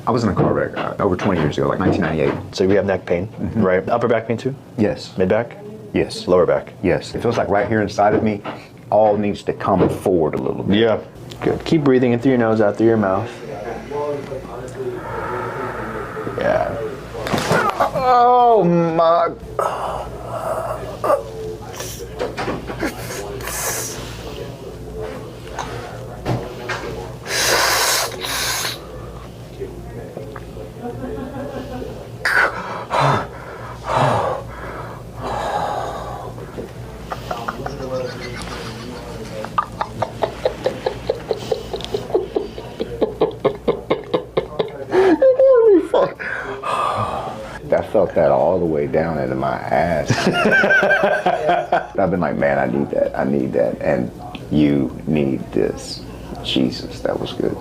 I was in a car wreck over 20 years ago, like 1998. So you have neck pain, right? Upper back pain too? Yes. Mid back? Yes. Lower back? Yes. It feels like right here inside of me, all needs to come forward a little bit. Yeah. Good. Keep breathing in through your nose, out through your mouth. Yeah. Oh my. I felt that all the way down into my ass. I've been like, man, I need that, and you need this. Jesus, that was good.